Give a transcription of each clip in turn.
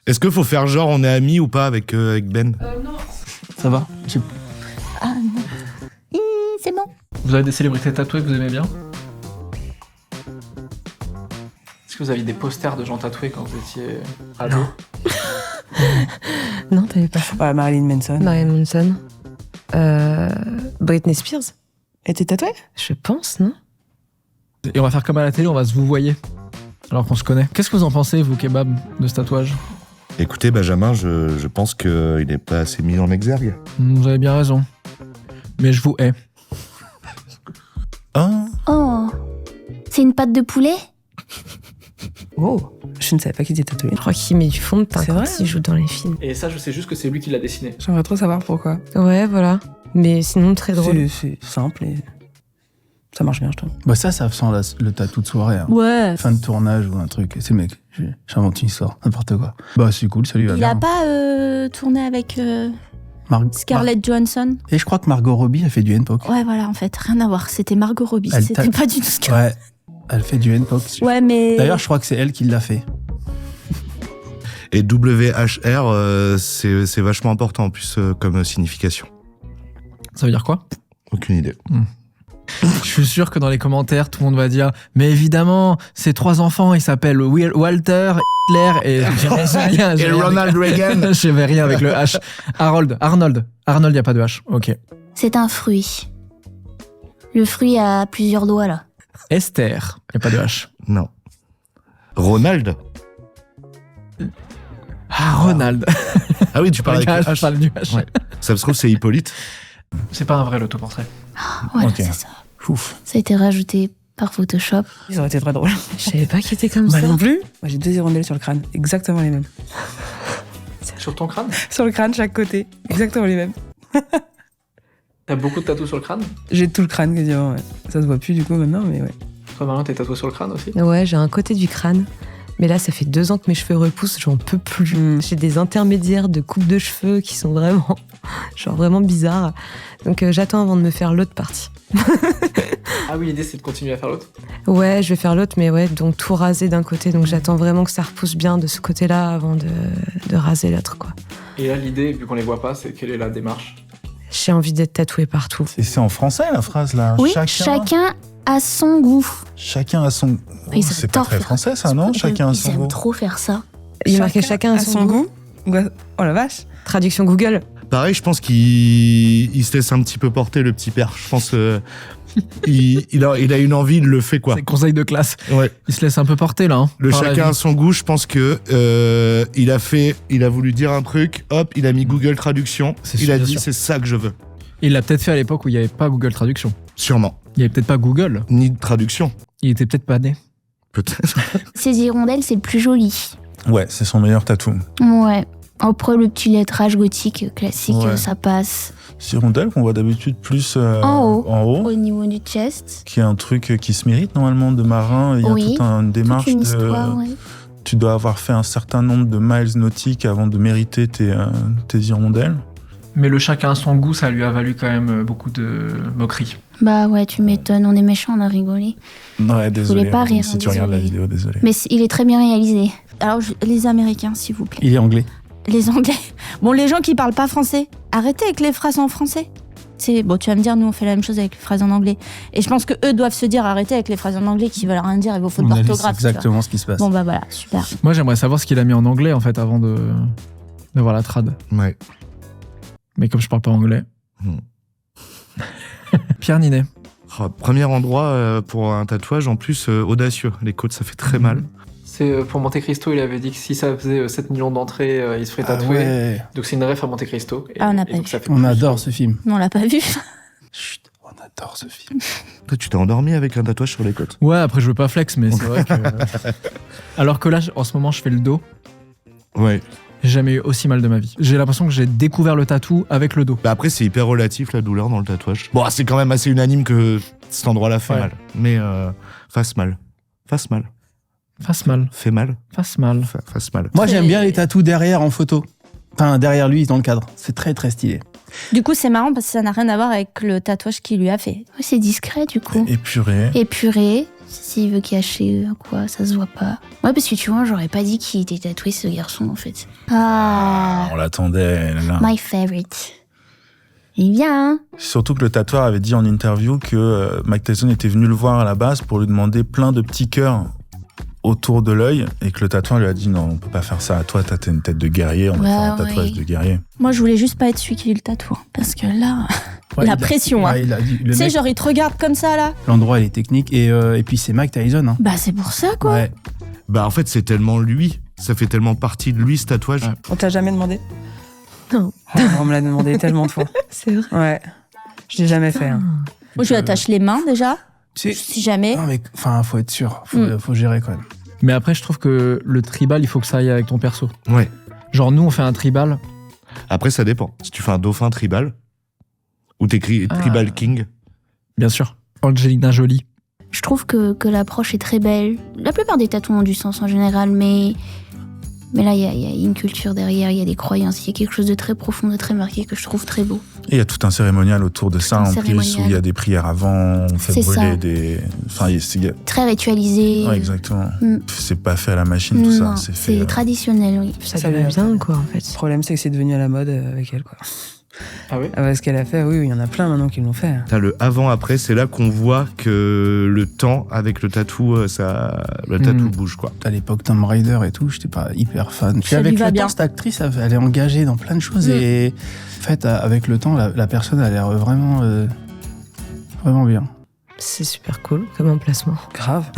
Est-ce qu'il faut faire genre on est amis ou pas avec Ben? Non. Ça va? Ah non. C'est bon. Vous avez des célébrités tatouées que vous aimez bien? Est-ce que vous aviez des posters de gens tatoués quand vous étiez ado? Non, t'avais pas ça. Ouais, Marilyn Manson. Marilyn Manson. Britney Spears. Elle était tatouée? Je pense, non? Et on va faire comme à la télé, on va se vous voyer. Alors qu'on se connaît. Qu'est-ce que vous en pensez, vous, Kebab, de ce tatouage? Écoutez, Benjamin, je pense qu'il n'est pas assez mis en exergue. Vous avez bien raison. Mais je vous hais. Hein? Oh. C'est une pâte de poulet? Oh, je ne savais pas qu'il était tatoué. Je crois qu'il met du fond de teint C'est quand vrai il joue dans les films. Et ça, je sais juste que c'est lui qui l'a dessiné. J'aimerais trop savoir pourquoi. Ouais, voilà. Mais sinon, très drôle. C'est simple et ça marche bien, je trouve. Bah ça sent le tatou de soirée. Hein. Ouais. Fin de tournage ou un truc. C'est le mec, j'invente une histoire, n'importe quoi. Bah c'est cool, ça lui va Il bien. a pas tourné avec Scarlett Johansson? Et je crois que Margot Robbie a fait du N-Pop. Ouais, voilà, en fait, rien à voir. C'était Margot Robbie. Elle C'était pas du tout Scarlett. Ouais, elle fait du N-Pop. Ouais, mais... D'ailleurs, je crois que c'est elle qui l'a fait. Et WHR, c'est vachement important en plus comme signification. Ça veut dire quoi? Aucune idée. Je suis sûr que dans les commentaires, tout le monde va dire « Mais évidemment, ces 3 enfants, ils s'appellent Walter, Hitler et... » Et Ronald Reagan. Je savais rien avec le H. Arnold, il n'y a pas de H. Ok. C'est un fruit. Le fruit a plusieurs doigts, là. Esther, il n'y a pas de H. Non. Ronald? Ah, Ronald. Ah oui, tu parles avec le Je H. parle du H. Ouais. Ça se trouve, c'est Hippolyte. C'est pas un vrai l'autoportrait. Voilà, Ok. c'est ça. Ouf. Ça a été rajouté par Photoshop. Ça aurait été très drôle. Je savais pas qu'il était comme Bah ça. non plus. Moi j'ai 2 hirondelles sur le crâne, exactement les mêmes. Sur ton crâne? Sur le crâne, chaque côté, exactement les mêmes. T'as beaucoup de tatous sur le crâne? J'ai tout le crâne quasiment, ouais. Ça se voit plus du coup maintenant, mais ouais. Toi, Marion, t'es tatoué sur le crâne aussi? Ouais, j'ai un côté du crâne. Mais là, ça fait 2 ans que mes cheveux repoussent, j'en peux plus. J'ai des intermédiaires de coupe de cheveux qui sont vraiment, vraiment bizarres. Donc j'attends avant de me faire l'autre partie. Ah oui, l'idée c'est de continuer à faire l'autre? Ouais, je vais faire l'autre, mais ouais, donc tout raser d'un côté. Donc j'attends vraiment que ça repousse bien de ce côté-là avant de raser l'autre, quoi. Et là, l'idée, vu qu'on les voit pas, c'est quelle est la démarche? J'ai envie d'être tatouée partout. Et c'est en français la phrase là. Oui, chacun a son goût. Chacun a son. Ils C'est pas adorent très faire- français ça, non? Chacun a son Ils aiment goût. trop faire ça. Il est marqué chacun a son goût. Ouais. Oh la vache. Traduction Google. Pareil, je pense qu'il se laisse un petit peu porter, le petit père. Je pense il a une envie, il le fait, quoi. C'est conseil de classe. Ouais. Il se laisse un peu porter là. Hein, Le par la chacun vie. a son goût, je pense que il a voulu dire un truc, hop, il a mis Google Traduction, C'est il sûr, a bien dit sûr. c'est ça que je veux. Il l'a peut-être fait à l'époque où il n'y avait pas Google Traduction. Sûrement. Il n'y avait peut-être pas Google. Ni de traduction. Il était peut-être pas né. Peut-être. Ces hirondelles, c'est le plus joli. Ouais, c'est son meilleur tatou. Ouais. Après, le petit lettrage gothique classique, Ouais. ça passe. Hirondelle qu'on voit d'habitude plus En haut. en haut, Au niveau du chest. qui est un truc qui se mérite normalement de marin. Il y a Oui, toute une démarche Toute une de. histoire, ouais. Tu dois avoir fait un certain nombre de miles nautiques avant de mériter tes hirondelles. Mais le chacun a son goût, ça lui a valu quand même beaucoup de moqueries. Bah ouais, tu m'étonnes, on est méchants, on a rigolé. Ouais, désolé. pas rire, si tu désolé. regardes la vidéo, désolé. Mais il est très bien réalisé. Alors, les Américains, s'il vous plaît. Il est anglais. Les Anglais. Bon, les gens qui parlent pas français, arrêtez avec les phrases en français. Bon, tu vas me dire, nous on fait la même chose avec les phrases en anglais. Et je pense que eux doivent se dire, arrêtez avec les phrases en anglais qui veulent rien dire et vos fautes À mon avis, d'orthographe. c'est tu vois. exactement ce qui se passe. Bon bah voilà, super. Moi, j'aimerais savoir ce qu'il a mis en anglais en fait avant de voir la trad. Ouais. Mais comme je parle pas anglais. Hmm. Pierre Ninet. Oh, premier endroit pour un tatouage, en plus audacieux. Les côtes, ça fait très mal. C'est pour Monte Cristo, il avait dit que si ça faisait 7 millions d'entrées, il se ferait Ah tatouer. ouais. Donc c'est une ref à Monte Cristo. Et, Ah, on n'a et pas donc vu. ça fait On plus. adore ce film. Non, on l'a pas vu. Chut, on adore ce film. Toi, tu t'es endormi avec un tatouage sur les côtes. Ouais, après je veux pas flex, mais c'est vrai que. Alors que là, en ce moment, je fais le dos. Ouais. J'ai jamais eu aussi mal de ma vie. J'ai l'impression que j'ai découvert le tatou avec le dos. Bah après, c'est hyper relatif, la douleur dans le tatouage. Bon, c'est quand même assez unanime que cet endroit-là fait Ouais. mal. Mais fasse mal. Fasse mal. Fasse mal. Fait mal. Fasse mal. Fasse mal. Moi, j'aime bien les tatous derrière en photo. Enfin, derrière lui, dans le cadre. C'est très, très stylé. Du coup, c'est marrant parce que ça n'a rien à voir avec le tatouage qu'il lui a fait. Ouais, c'est discret du coup. Épuré. Épuré, S'il veut cacher quoi, ça se voit pas. Ouais, parce que tu vois, j'aurais pas dit qu'il était tatoué, ce garçon, en fait. Ah, On l'attendait, là. my favorite. Il est bien, hein. Surtout que le tatoueur avait dit en interview que Mike Tyson était venu le voir à la base pour lui demander plein de petits cœurs autour de l'œil et que le tatoueur lui a dit non, on peut pas faire ça à toi, t'as une tête de guerrier, on va faire un tatouage de guerrier. Moi, je voulais juste pas être celui qui lui le tatoue. Parce que là, Ouais, la pression, hein. ouais, Tu sais, genre, il te regarde comme ça, là. l'endroit, il est technique. Et puis, c'est Mike Tyson. Hein. Bah, c'est pour ça, quoi. Ouais. Bah en fait, c'est tellement lui. Ça fait tellement partie de lui, ce tatouage. Ouais. On t'a jamais demandé? Non. On me l'a demandé tellement de fois. C'est vrai. Ouais. Je l'ai jamais fait. Hein. Moi, je lui attache les mains, déjà. Si jamais. Non, mais enfin, faut être sûr. Faut gérer quand même. Mais après, je trouve que le tribal, il faut que ça aille avec ton perso. Ouais. Genre, nous, on fait un tribal. Après, ça dépend. Si tu fais un dauphin tribal, ou t'écris Tribal King. Bien sûr. Angelina Jolie. Je trouve que l'approche est très belle. La plupart des tatous ont du sens en général, mais là, il y a une culture derrière, il y a des croyances, il y a quelque chose de très profond, de très marqué que je trouve très beau. Et il y a tout un cérémonial autour de ça, en plus, où il y a des prières avant, on fait C'est brûler ça. des... Enfin, Très ritualisé. Ouais, exactement. Mm. C'est pas fait à la machine, tout Non, ça. C'est fait... c'est traditionnel, oui. Ça lui va bien, quoi, en fait. Le problème, c'est que c'est devenu à la mode avec elle, quoi. Ah oui? Ah ouais, ce qu'elle a fait, oui, il y en a plein maintenant qui l'ont fait. T'as le avant-après, c'est là qu'on voit que le temps avec le tatou, le tatou bouge, quoi. À l'époque Tomb Raider et tout, j'étais pas hyper fan. Puis Ça lui avec va le bien. temps, cette actrice, elle est engagée dans plein de choses. Et en fait, avec le temps, la personne a l'air vraiment bien. C'est super cool comme emplacement. Grave.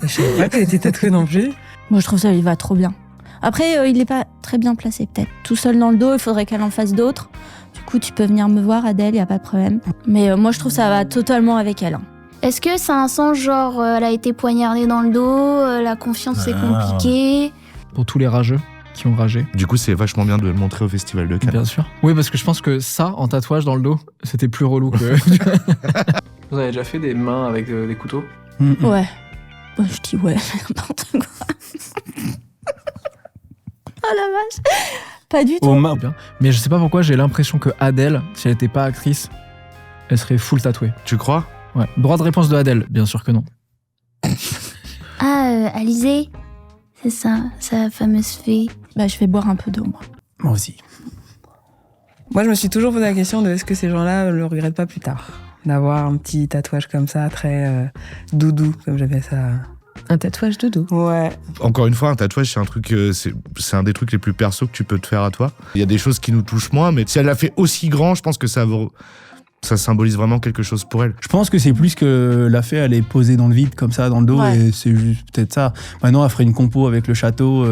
Je savais pas qu'elle était tatouée non plus. Moi, je trouve ça lui va trop bien. Après, il est pas très bien placé, peut-être. Tout seul dans le dos, il faudrait qu'elle en fasse d'autres. Du coup, tu peux venir me voir, Adèle, y a pas de problème. Mais moi, je trouve ça va totalement avec elle. Est-ce que ça a un sens, genre, elle a été poignardée dans le dos, la confiance, c'est compliqué? Pour tous les rageux qui ont ragé. Du coup, c'est vachement bien de le montrer au Festival de Cannes. Bien sûr. Oui, parce que je pense que ça, en tatouage dans le dos, c'était plus relou que... Vous avez déjà fait des mains avec des couteaux? Ouais. Je dis ouais, n'importe quoi. Oh la vache. Pas du tout. Aux mains. Bien. Mais je sais pas pourquoi, j'ai l'impression que Adèle, si elle était pas actrice, elle serait full tatouée. Tu crois? Ouais. Droit de réponse de Adèle, bien sûr que non. Ah, Alizée, c'est ça, sa fameuse fée. Bah, je vais boire un peu d'eau, moi. Moi aussi. Moi, je me suis toujours posé la question de est-ce que ces gens-là le regrettent pas plus tard d'avoir un petit tatouage comme ça, très doudou, comme j'appelle ça. Un tatouage doudou. Ouais. Encore une fois, un tatouage, c'est un truc, c'est un des trucs les plus perso que tu peux te faire à toi. Il y a des choses qui nous touchent moins, mais si elle l'a fait aussi grand, je pense que ça symbolise vraiment quelque chose pour elle. Je pense que c'est plus que la fée, elle est posée dans le vide, comme ça, dans le dos, Ouais. et c'est juste peut-être ça. Maintenant, elle ferait une compo avec le château.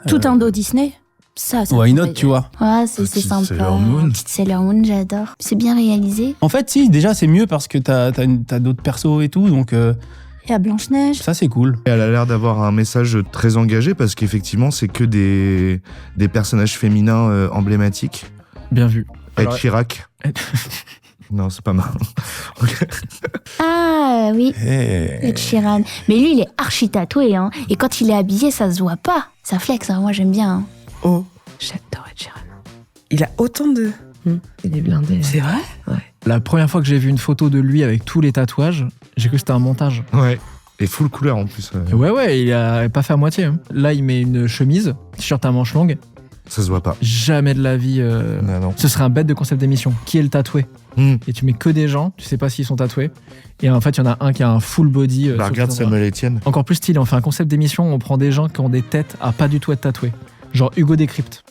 Tout un dos Disney. Ça Why not, pourrait- tu vois. Ouais, c'est Petite sympa. Sailor Moon. Petite Sailor Moon, j'adore. C'est bien réalisé. En fait, si, déjà, c'est mieux parce que t'as d'autres persos et tout, donc Et à Blanche-Neige. ça, c'est cool. Elle a l'air d'avoir un message très engagé parce qu'effectivement, c'est que des personnages féminins emblématiques. Bien vu. Ed Alors- Chirac. Non, c'est pas mal. Ah oui, Hey. Ed Sheeran. Mais lui, il est archi tatoué, hein. Et quand il est habillé, ça se voit pas. Ça flex, hein. Moi, j'aime bien. Hein. Oh, J'adore Ed Sheeran. il a autant de... Il est blindé. C'est vrai? La première fois que j'ai vu une photo de lui avec tous les tatouages, j'ai cru que c'était un montage. Ouais. Et full couleur en plus. Et ouais, il a pas fait à moitié. Hein. Là, il met une chemise, t-shirt à manches longues. Ça se voit pas. Jamais de la vie. Non. Ce serait un bête de concept d'émission. Qui est le tatoué? Et tu mets que des gens, tu sais pas s'ils sont tatoués. Et en fait, il y en a un qui a un full body. Bah, sur regarde tout endroit. Samuel Etienne. Encore plus stylé, on fait un concept d'émission, on prend des gens qui ont des têtes à pas du tout être tatoués. Genre Hugo Décrypte.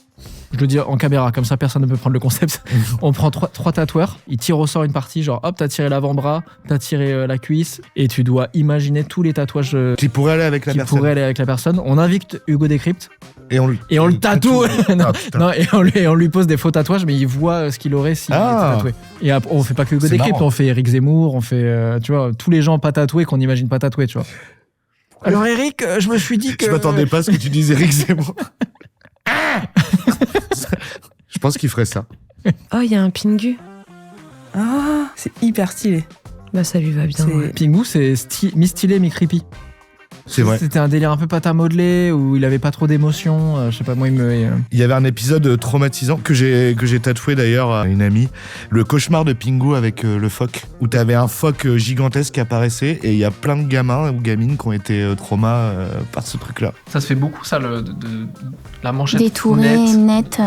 Je le dis en caméra, comme ça personne ne peut prendre le concept. On prend trois tatoueurs, ils tirent au sort une partie, genre hop, t'as tiré l'avant-bras, t'as tiré la cuisse, et tu dois imaginer tous les tatouages Qui pourrait aller avec la qui personne. pourraient aller avec la personne. On invite Hugo Décrypte Et on le tatoue. Non, Ah, putain. non, et on lui pose des faux tatouages, mais il voit ce qu'il aurait s'il était tatoué. Et après, on fait pas que Hugo C'est Décrypte, marrant. on fait Eric Zemmour, on fait, tu vois, tous les gens pas tatoués qu'on n'imagine pas tatoués, tu vois. Alors Eric, je me suis dit que... Je m'attendais pas à ce que tu dises Eric Zemmour. Je pense qu'il ferait ça. Oh, il y a un Pingu. Ah, c'est hyper stylé. Bah, ça lui va bien. C'est- Ouais. Pingu, c'est mi-stylé, mi-creepy. C'est vrai. C'était un délire un peu pâte à modeler où il avait pas trop d'émotions. Je sais pas, moi, Il y avait un épisode traumatisant que j'ai tatoué d'ailleurs à une amie. Le cauchemar de Pingu avec le phoque. Où t'avais un phoque gigantesque qui apparaissait et il y a plein de gamins ou gamines qui ont été traumas par ce truc-là. Ça se fait beaucoup, ça, de la manchette Détouré, net.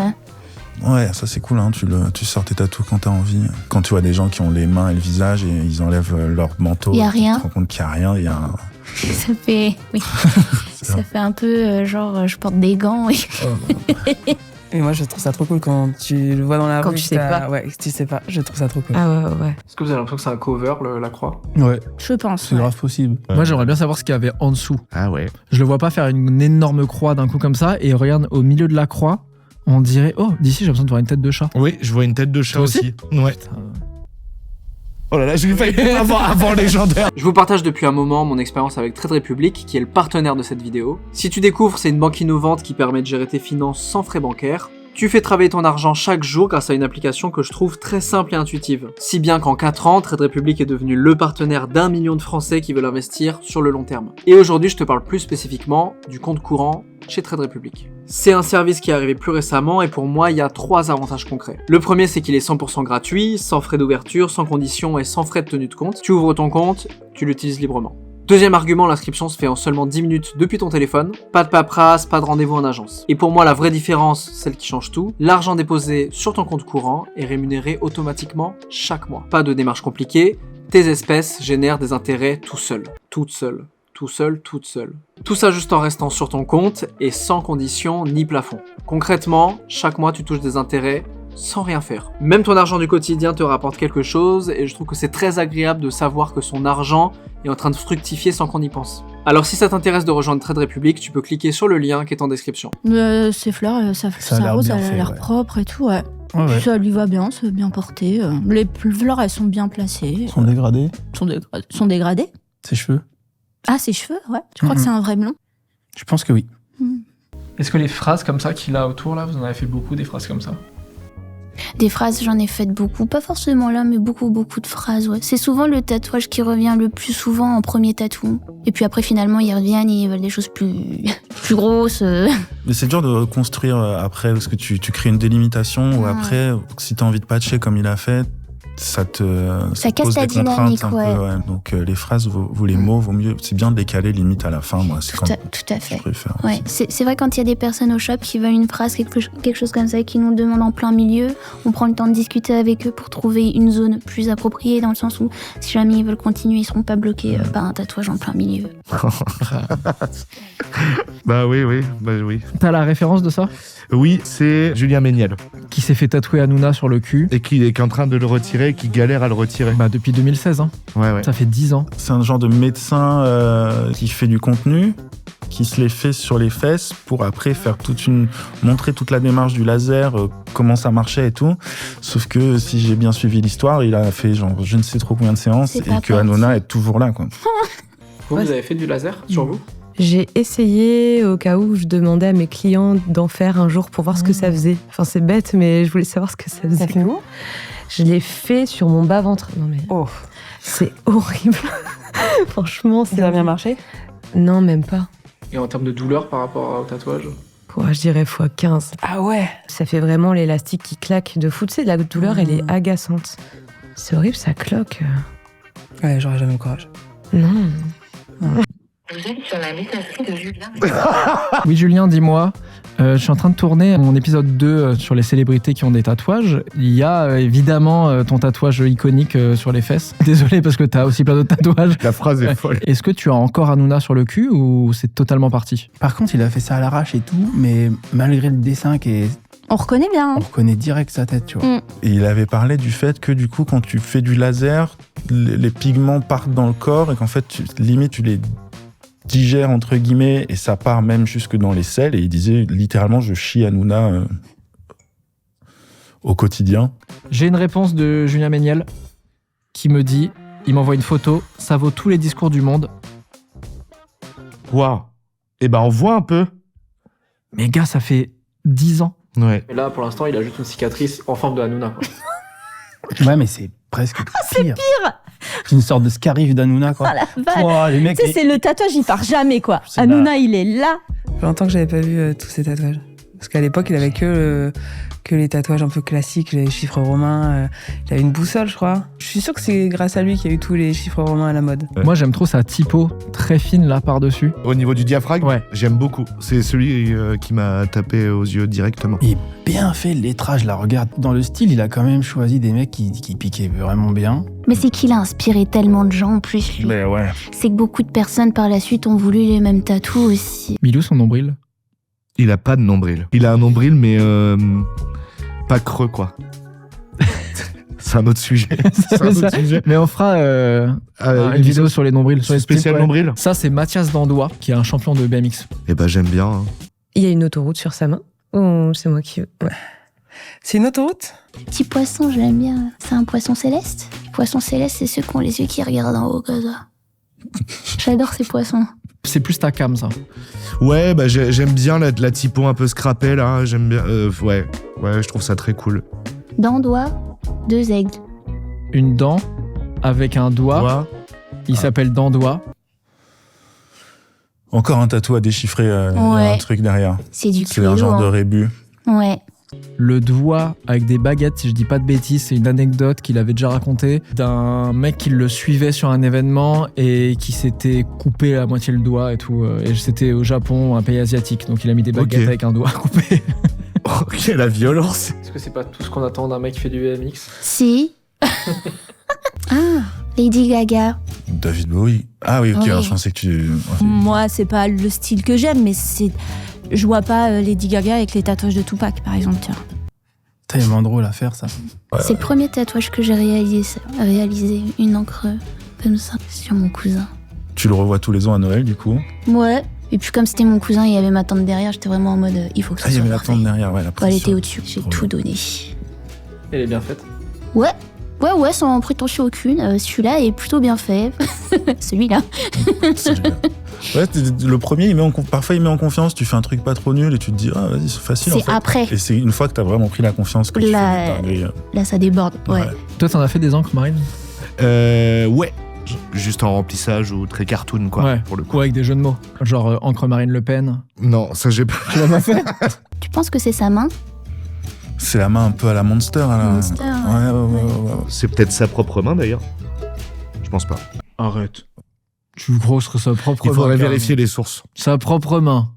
Ouais, ça c'est cool, hein. Tu sors tes tatous quand t'as envie. Quand tu vois des gens qui ont les mains et le visage et ils enlèvent leur manteau, Y a rien. tu te rends compte qu'il y a rien. Il y a un... Ça fait, oui. Ça fait un peu genre, je porte des gants. Et... Et moi, je trouve ça trop cool quand tu le vois dans la Quand rue. tu sais pas. Ouais, tu sais pas. Je trouve ça trop cool. Ah ouais. Est-ce que vous avez l'impression que c'est un cover, la croix? Ouais, Je pense. c'est grave possible. Moi, j'aimerais bien savoir ce qu'il y avait en dessous. Ah ouais. Je le vois pas faire une énorme croix d'un coup comme ça. Et regarde, au milieu de la croix, on dirait, oh, d'ici, j'ai besoin de voir une tête de chat. Oui, je vois une tête de chat Toi aussi Ouais. Oh là là, j'ai failli avant légendaire. Je vous partage depuis un moment mon expérience avec Trade Republic, qui est le partenaire de cette vidéo. Si tu découvres, c'est une banque innovante qui permet de gérer tes finances sans frais bancaires. Tu fais travailler ton argent chaque jour grâce à une application que je trouve très simple et intuitive. Si bien qu'en 4 ans, Trade Republic est devenu le partenaire d'1 million de Français qui veulent investir sur le long terme. Et aujourd'hui, je te parle plus spécifiquement du compte courant chez Trade Republic. C'est un service qui est arrivé plus récemment et pour moi, il y a 3 avantages concrets. Le premier, c'est qu'il est 100% gratuit, sans frais d'ouverture, sans conditions et sans frais de tenue de compte. Tu ouvres ton compte, tu l'utilises librement. Deuxième argument, l'inscription se fait en seulement 10 minutes depuis ton téléphone. Pas de paperasse, pas de rendez-vous en agence. Et pour moi, la vraie différence, celle qui change tout, l'argent déposé sur ton compte courant est rémunéré automatiquement chaque mois. Pas de démarche compliquée, tes espèces génèrent des intérêts tout seul. Toute seule. Tout seul, toute seule. Tout ça juste en restant sur ton compte et sans condition ni plafond. Concrètement, chaque mois tu touches des intérêts sans rien faire. Même ton argent du quotidien te rapporte quelque chose et je trouve que c'est très agréable de savoir que son argent est en train de fructifier sans qu'on y pense. Alors si ça t'intéresse de rejoindre Trade Republic, tu peux cliquer sur le lien qui est en description. Ces fleurs, ça a l'air rose, bien ça a fait, l'air ouais. propre et tout, ouais. Ouais. Ça lui va bien, c'est bien porté. Les fleurs, elles sont bien placées. Ils sont dégradés. Sont dégradées. Ses cheveux. Ah, ses cheveux, ouais. Tu crois que c'est un vrai blond? Je pense que oui. Est-ce que les phrases comme ça qu'il a autour, là, vous en avez fait beaucoup, des phrases comme ça? Des phrases, j'en ai faites beaucoup. Pas forcément là, mais beaucoup de phrases, ouais. C'est souvent le tatouage qui revient le plus souvent en premier tatou. Et puis après, finalement, ils reviennent et ils veulent des choses plus grosses. Mais c'est dur de reconstruire après, parce que tu crées une délimitation ou après, si t'as envie de patcher comme il a fait, ça casse pose ta des dynamique, ouais. Donc les phrases ou les mots, vaut mieux, c'est bien de les caler limite à la fin. Moi, c'est Tout à fait. je préfère. Ouais, c'est vrai quand il y a des personnes au shop qui veulent une phrase, quelque chose comme ça, et qui nous demandent en plein milieu, on prend le temps de discuter avec eux pour trouver une zone plus appropriée, dans le sens où si jamais ils veulent continuer, ils seront pas bloqués par un tatouage en plein milieu. Bah oui. T'as la référence de ça? Oui, c'est Julien Méniel. Qui s'est fait tatouer Hanouna sur le cul. Et qui est en train de le retirer et qui galère à le retirer. Bah depuis 2016, hein. Ouais. Ça fait 10 ans. C'est un genre de médecin qui fait du contenu, qui se les fait sur les fesses pour après faire montrer toute la démarche du laser, comment ça marchait et tout. Sauf que si j'ai bien suivi l'histoire, il a fait genre je ne sais trop combien de séances et que Hanouna est toujours là, quoi. Vous avez fait du laser sur vous? J'ai essayé au cas où je demandais à mes clients d'en faire un jour pour voir ce que ça faisait. Enfin, c'est bête, mais je voulais savoir ce que ça faisait. Ça fait où? Je l'ai fait sur mon bas-ventre. Non, mais Oh. c'est horrible. Franchement, Ça a bien marché? Non, même pas. Et en termes de douleur par rapport au tatouage? Je dirais x15. Ah ouais. Ça fait vraiment l'élastique qui claque de fou. Tu sais, la douleur, elle est agaçante. C'est horrible, ça cloque. Ouais, j'aurais jamais le courage. Non. Vous êtes sur la messagerie de Julien. Oui, Julien, dis-moi. Je suis en train de tourner mon épisode 2 sur les célébrités qui ont des tatouages. Il y a évidemment ton tatouage iconique sur les fesses. Désolé parce que t'as aussi plein d'autres tatouages. La phrase est folle. Est-ce que tu as encore Hanouna sur le cul ou c'est totalement parti? Par contre, il a fait ça à l'arrache et tout, mais malgré le dessin On reconnaît bien, hein. on reconnaît direct sa tête, tu vois. Et il avait parlé du fait que du coup, quand tu fais du laser, les pigments partent dans le corps et qu'en fait, limite, tu les digères entre guillemets et ça part même jusque dans les selles. Et il disait littéralement, je chie Hanouna au quotidien. J'ai une réponse de Julien Méniel qui me dit, il m'envoie une photo, ça vaut tous les discours du monde. Waouh. Eh ben, on voit un peu. Mais gars, ça fait 10 ans. Ouais. Et là, pour l'instant, il a juste une cicatrice en forme de Hanouna. Ouais, mais c'est presque pire. C'est une sorte de Scarif d'Hanouna, quoi. Ah la vache. Oh, les mecs, Tu sais, c'est le tatouage, il part jamais, quoi. C'est Hanouna, il est là. Ça fait longtemps que j'avais pas vu tous ces tatouages. Parce qu'à l'époque, il avait que les tatouages un peu classiques, les chiffres romains. Il avait une boussole, je crois. Je suis sûre que c'est grâce à lui qu'il y a eu tous les chiffres romains à la mode. Moi, j'aime trop sa typo très fine là par-dessus. Au niveau du diaphragme, Ouais. j'aime beaucoup. C'est celui qui m'a tapé aux yeux directement. Il est bien fait le lettrage, là. Regarde, dans le style, il a quand même choisi des mecs qui piquaient vraiment bien. Mais c'est qu'il a inspiré tellement de gens en plus, lui. Mais ouais. C'est que beaucoup de personnes par la suite ont voulu les mêmes tatous aussi. Milou, son nombril. Il a pas de nombril. Il a un nombril, mais pas creux, quoi. C'est un autre sujet. C'est un autre sujet. Mais on fera une vidéo sur les nombrils. Sur les spécial ouais. nombril. Ça, c'est Mathias Dandois, qui est un champion de BMX. Eh ben, j'aime bien. Hein. Il y a une autoroute sur sa main. Oh, c'est moi qui... Ouais. C'est une autoroute? Petit poisson, je l'aime bien. C'est un poisson céleste. Les poissons célestes, c'est ceux qui ont les yeux qui regardent en haut, comme ça. J'adore ces poissons. C'est plus ta cam, ça. Ouais, bah j'aime bien la typo un peu scrappée, là. J'aime bien. Ouais, je trouve ça très cool. Dandois, 2 aigles. Une dent avec un doigt. Il s'appelle Dandois. Encore un tatou à déchiffrer, Ouais. un truc derrière. C'est du C'est un Cluedo, genre de hein. rébus. Ouais. Le doigt avec des baguettes, si je dis pas de bêtises, c'est une anecdote qu'il avait déjà racontée d'un mec qui le suivait sur un événement et qui s'était coupé à moitié le doigt et tout. Et c'était au Japon, un pays asiatique, donc il a mis des baguettes Ok. avec un doigt coupé. Ok, la violence. Est-ce que c'est pas tout ce qu'on attend d'un mec qui fait du BMX? Si. Ah, Lady Gaga. David Bowie. Ah oui, ok, Oui. alors je pensais que tu... Moi, c'est pas le style que j'aime, mais c'est. Je vois pas Lady Gaga avec les tatouages de Tupac, par exemple, tiens. Tellement drôle à faire, ça. C'est le premier tatouage que j'ai réalisé, une encre comme ça, sur mon cousin. Tu le revois tous les ans à Noël, du coup. Ouais. Et puis comme c'était mon cousin, il y avait ma tante derrière, j'étais vraiment en mode, il faut que ça Ah, il y soit avait la parfait. tente derrière, ouais, la Ouais, elle pression. était au-dessus, j'ai Trop tout bien. donné. Elle est bien faite. Ouais, sans prétention aucune. Celui-là est plutôt bien fait. Celui-là. C'est génial. Ouais, le premier, parfois il met en confiance, tu fais un truc pas trop nul et tu te dis, ah vas-y, c'est facile en C'est fait. après. Et c'est une fois que t'as vraiment pris la confiance que tu Là, fais des dingueries. là, ça déborde. Ouais. Toi, t'en as fait des encres, Marine? Ouais. Juste en remplissage ou très cartoon, quoi, Ouais. pour le coup. Ou avec des jeux de mots. Genre encre Marine Le Pen. Non, ça j'ai pas. Tu l'as pas fait? Tu penses que c'est sa main? C'est la main un peu à la Monster. À la... Monster, Ouais. C'est peut-être sa propre main, d'ailleurs. Je pense pas. Arrête. Tu crois que ce serait sa propre Il main? faudrait carrément. vérifier les sources. Sa propre main.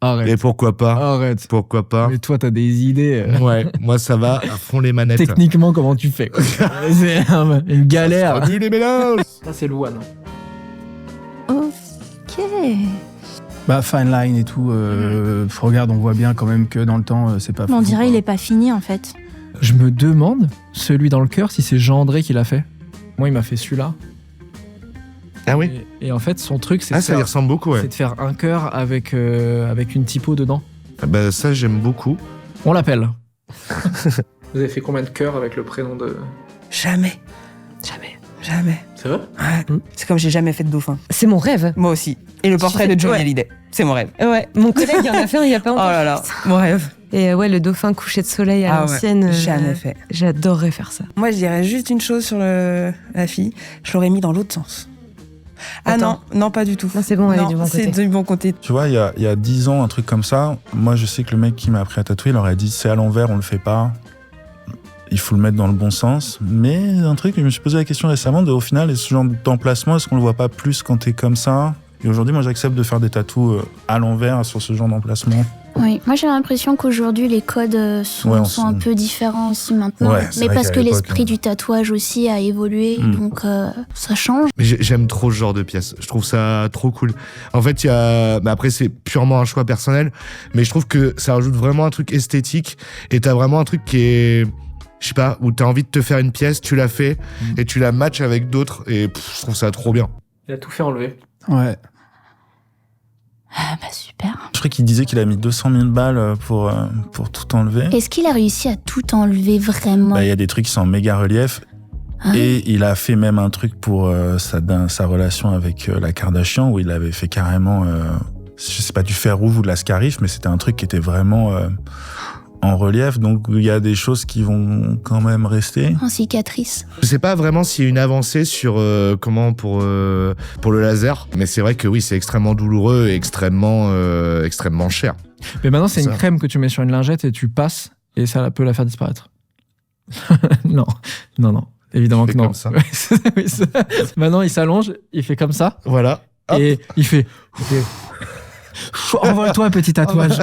Arrête. Et pourquoi pas Arrête. Pourquoi pas Mais toi, t'as des idées. Ouais, moi ça va à fond les manettes. Techniquement, comment tu fais? C'est une galère. Salut les mélanges. Ça, c'est le one. Ok. Bah, fine line et tout. Regarde, on voit bien quand même que dans le temps, c'est pas Mais on fou, dirait quoi. il est pas fini en fait. Je me demande, celui dans le cœur, si c'est Jean André qui l'a fait. Moi, il m'a fait celui-là. Ah oui. Et en fait, son truc, c'est Ah, de ça y faire- ressemble beaucoup, ouais. c'est de faire un cœur avec une typo dedans. Ah bah, ça j'aime beaucoup. On l'appelle. Vous avez fait combien de cœurs avec le prénom de... Jamais. Jamais. C'est vrai? Ouais. C'est comme j'ai jamais fait de dauphin. C'est mon rêve. Moi aussi. Et le portrait de Johnny Ouais. Hallyday. C'est mon rêve. Ouais, mon collègue il en a fait un il y a pas Oh longtemps. là là, mon rêve. Et ouais, le dauphin couché de soleil à Ah ouais, l'ancienne. jamais fait. J'adorerais faire ça. Moi, je dirais juste une chose sur la fille. Je l'aurais mis dans l'autre sens. Ah Attends. non, pas du tout. Non, c'est bon, elle est Non, du bon c'est côté. du bon côté. Tu vois, il y a 10 ans, un truc comme ça, moi je sais que le mec qui m'a appris à tatouer, il aurait dit c'est à l'envers, on le fait pas. Il faut le mettre dans le bon sens. Mais un truc, je me suis posé la question récemment, au final, ce genre d'emplacement, est-ce qu'on le voit pas plus quand t'es comme ça? Et aujourd'hui, moi j'accepte de faire des tatous à l'envers sur ce genre d'emplacement. Oui, moi j'ai l'impression qu'aujourd'hui les codes sont, Ouais, sont un peu différents aussi maintenant. Ouais, c'est mais vrai parce qu'à que l'époque, l'esprit hein. du tatouage aussi a évolué, donc ça change. Mais j'aime trop ce genre de pièces. Je trouve ça trop cool. En fait, il y a. Mais après, c'est purement un choix personnel. Mais je trouve que ça rajoute vraiment un truc esthétique. Et t'as vraiment un truc qui est. Je sais pas, où t'as envie de te faire une pièce, tu la fais et tu la matches avec d'autres. Et je trouve ça trop bien. Il a tout fait enlever. Ouais. Ah bah super. Je crois qu'il disait qu'il a mis 200 000 balles pour tout enlever. Est-ce qu'il a réussi à tout enlever vraiment? Bah, il y a des trucs qui sont en méga relief. Ah. Et il a fait même un truc pour sa relation avec la Kardashian où il avait fait carrément, je sais pas, du fer rouge ou de la scarif, mais c'était un truc qui était vraiment en relief, donc il y a des choses qui vont quand même rester. En cicatrice. Je sais pas vraiment s'il y a une avancée sur pour le laser, mais c'est vrai que oui, c'est extrêmement douloureux et extrêmement cher. Mais maintenant, c'est Ça. une crème que tu mets sur une lingette et tu passes et ça peut la faire disparaître. Non, évidemment Il fait que non. comme ça. Oui, maintenant, il s'allonge, il fait comme ça Voilà. Hop. et il fait. Envole-toi, petit tatouage.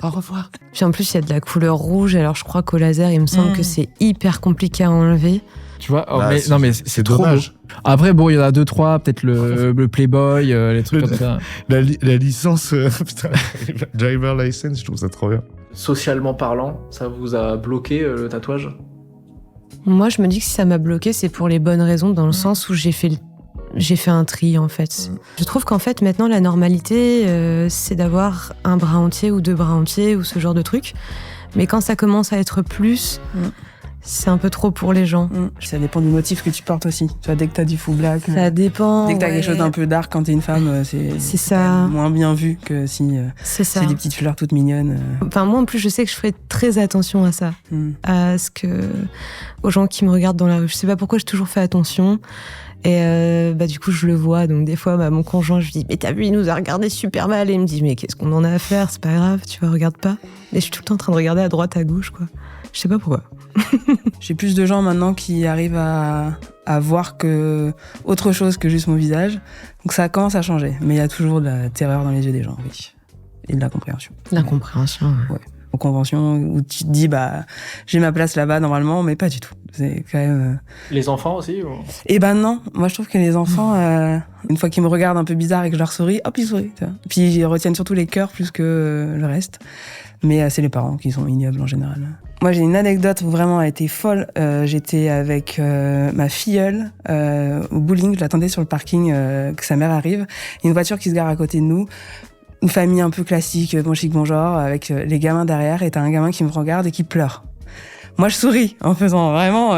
Au revoir. Puis en plus, il y a de la couleur rouge, alors je crois qu'au laser, il me semble que c'est hyper compliqué à enlever. Tu vois, Bah, mais c'est c'est trop dommage. beau. Après, bon, il y en a 2-3, peut-être le Playboy, les trucs comme ça. La licence, putain, driver license, je trouve ça trop bien. Socialement parlant, ça vous a bloqué le tatouage? Moi, je me dis que si ça m'a bloqué, c'est pour les bonnes raisons, dans le sens où j'ai fait un tri, en fait. Je trouve qu'en fait, maintenant, la normalité, c'est d'avoir un bras entier ou 2 bras entiers ou ce genre de truc. Mais quand ça commence à être plus, c'est un peu trop pour les gens. Ça dépend du motif que tu portes aussi. Tu vois, dès que t'as du full black, Ça dépend. dès que t'as ouais. quelque chose d'un peu dark quand t'es une femme, c'est ça. moins bien vu que si C'est ça. c'est des petites fleurs toutes mignonnes. Enfin, moi, en plus, je sais que je ferai très attention à ça. Mm. Aux gens qui me regardent dans la rue. Je sais pas pourquoi j'ai toujours fait attention. Et du coup, je le vois. Donc, des fois, mon conjoint, je lui dis, mais t'as vu, il nous a regardé super mal. Et il me dit, mais qu'est-ce qu'on en a à faire? C'est pas grave, tu vois, regarde pas. Et je suis tout le temps en train de regarder à droite, à gauche, quoi. Je sais pas pourquoi. J'ai plus de gens maintenant qui arrivent à voir que autre chose que juste mon visage. Donc ça commence à changer. Mais il y a toujours de la terreur dans les yeux des gens, oui. Et de la compréhension. L'incompréhension. Ouais. Aux conventions où tu te dis, j'ai ma place là-bas normalement, mais pas du tout. C'est quand même. Les enfants aussi ou... Eh ben non, moi je trouve que les enfants, une fois qu'ils me regardent un peu bizarre et que je leur souris, hop, ils sourient. Tu vois. Puis ils retiennent surtout les cœurs plus que le reste. Mais c'est les parents qui sont ignobles en général. Moi j'ai une anecdote où vraiment elle était folle. J'étais avec ma filleule au bowling, je l'attendais sur le parking que sa mère arrive. Il y a une voiture qui se gare à côté de nous. Une famille un peu classique, bon chic, bon genre, avec les gamins derrière, et t'as un gamin qui me regarde et qui pleure. Moi, je souris en faisant vraiment,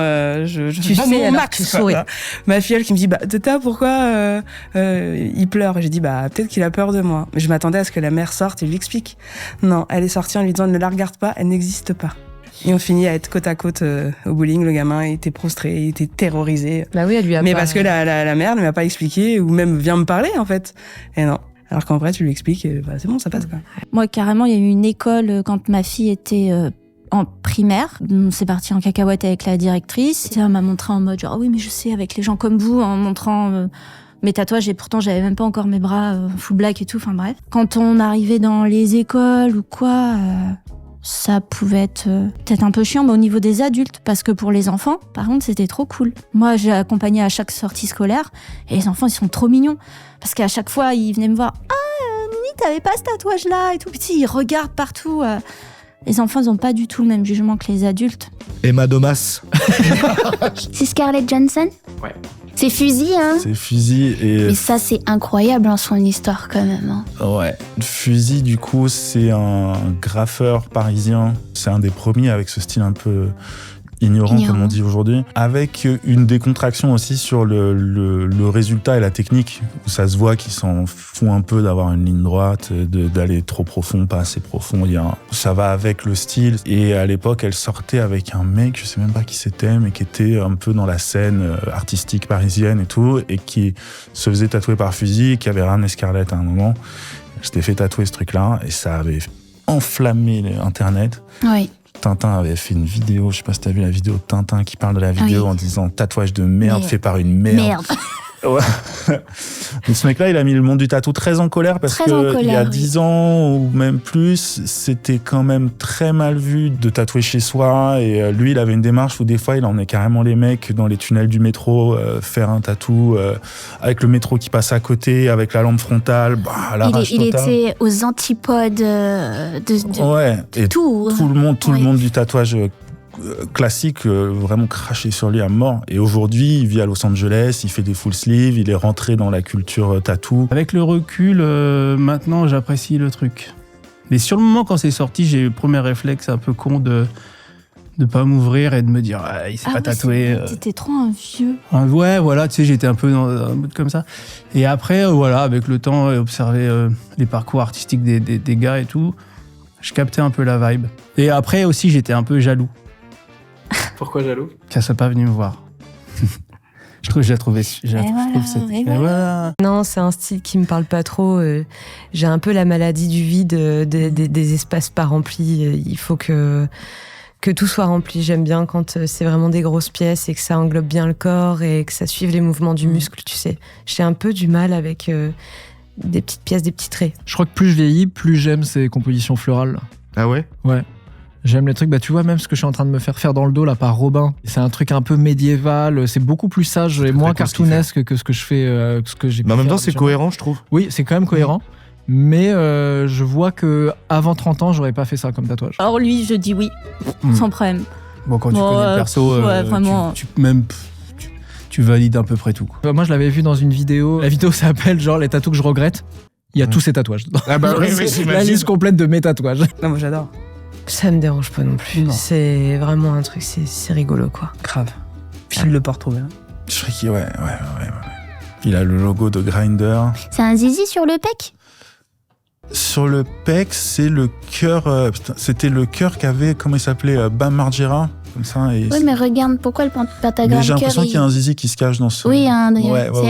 Tu donne sais, mon alors max. tu souris. Ma filleule qui me dit, Tata, pourquoi il pleure? Et j'ai dit, peut-être qu'il a peur de moi. Mais je m'attendais à ce que la mère sorte et lui explique. Non, elle est sortie en lui disant, ne la regarde pas, elle n'existe pas. Et on finit à être côte à côte au bowling. Le gamin était prostré, il était terrorisé. Bah oui, elle lui a Mais pas... parce que la mère ne m'a pas expliqué, ou même vient me parler, en fait. Et non. Alors qu'en vrai, tu lui expliques, et c'est bon, ça passe, quoi. Moi, carrément, il y a eu une école quand ma fille était en primaire. C'est parti en cacahuète avec la directrice. Elle m'a montré en mode genre, oui, mais je sais, avec les gens comme vous, en montrant mes tatouages, et pourtant, j'avais même pas encore mes bras full black et tout. Enfin bref. Quand on arrivait dans les écoles ou quoi, ça pouvait être peut-être un peu chiant, mais au niveau des adultes, parce que pour les enfants, par contre, c'était trop cool. Moi, j'ai accompagné à chaque sortie scolaire, et les enfants, ils sont trop mignons. Parce qu'à chaque fois, ils venaient me voir. Ah, Nini, t'avais pas ce tatouage-là et tout. Puis ils regardent partout. Les enfants, ils ont pas du tout le même jugement que les adultes. Emma Domas. C'est Scarlett Johansson? Ouais. C'est Fusil, hein? C'est Fusil et... Mais ça, c'est incroyable, son histoire, quand même. Hein. Ouais. Fusil, du coup, c'est un graffeur parisien. C'est un des premiers avec ce style un peu ignorant, comme on dit aujourd'hui. Avec une décontraction aussi sur le résultat et la technique. Où ça se voit qu'il s'en fout un peu d'avoir une ligne droite, d'aller trop profond, pas assez profond. Ça va avec le style. Et à l'époque, elle sortait avec un mec, je sais même pas qui c'était, mais qui était un peu dans la scène artistique parisienne et tout, et qui se faisait tatouer par Fusil, qui avait ramené Scarlett à un moment. Je t'ai fait tatouer ce truc-là, et ça avait enflammé Internet. Oui. Tintin avait fait une vidéo, je sais pas si t'as vu la vidéo de Tintin qui parle de la vidéo en disant tatouage de merde fait par une merde. Merde. Ouais. Mais ce mec-là, il a mis le monde du tatou très en colère parce que il y a 10 ans ou même plus, c'était quand même très mal vu de tatouer chez soi. Et lui, il avait une démarche où des fois, il emmenait carrément les mecs dans les tunnels du métro faire un tatou avec le métro qui passe à côté, avec la lampe frontale. Il était aux antipodes de ouais. Et tout. Tout le monde du tatouage classique vraiment craché sur lui à mort. Et aujourd'hui, il vit à Los Angeles, il fait des full sleeves, il est rentré dans la culture tatou. Avec le recul, maintenant, j'apprécie le truc. Mais sur le moment, quand c'est sorti, j'ai eu le premier réflexe un peu con de pas m'ouvrir et de me dire il s'est pas tatoué. T'étais trop un vieux. Ouais, voilà, tu sais, j'étais un peu dans un mode comme ça. Et après, voilà, avec le temps, observer les parcours artistiques des gars et tout, Je captais un peu la vibe. Et après aussi, j'étais un peu jaloux Pourquoi jaloux? qu'elle soit pas venue me voir. Je trouve que je la trouvais... Voilà. Non, c'est un style qui me parle pas trop. J'ai un peu la maladie du vide, des espaces pas remplis. Il faut que tout soit rempli. J'aime bien quand c'est vraiment des grosses pièces et que ça englobe bien le corps et que ça suive les mouvements du muscle, tu sais. J'ai un peu du mal avec des petites pièces, des petits traits. Je crois que plus je vieillis, plus j'aime ces compositions florales. Ah ouais? Ouais. J'aime les trucs, tu vois, même ce que je suis en train de me faire dans le dos là par Robin. C'est un truc un peu médiéval, c'est beaucoup plus sage et moins cartoonesque que ce que je fais, ce que j'ai pu Mais en même faire temps, c'est habituellement. cohérent, je trouve. Oui, c'est quand même cohérent. Mais je vois que avant 30 ans, j'aurais pas fait ça comme tatouage. Or, lui, je dis oui, sans problème. Bon, quand tu Bon, connais le perso, ouais, vraiment. tu valides à peu près tout, quoi. Moi, je l'avais vu dans une vidéo. La vidéo s'appelle genre les tatous que je regrette. Il y a tous ces tatouages dedans. Ah bah oui, C'est j'imagine. la liste complète de mes tatouages. Non, moi j'adore. Ça me dérange pas non plus. Non. C'est vraiment un truc, c'est rigolo, quoi. Grave. File le port trouvé. Je crois qu'il ouais. Il a le logo de Grindr. C'est un zizi sur le pec? Sur le pec, c'est le cœur. C'était le cœur qu'avait, comment il s'appelait, Bam Margera, comme ça. Et Oui, mais regarde, pourquoi le pentagramme mais j'ai l'impression cœur, qu'il y a un zizi qui se cache dans ce. Oui, c'est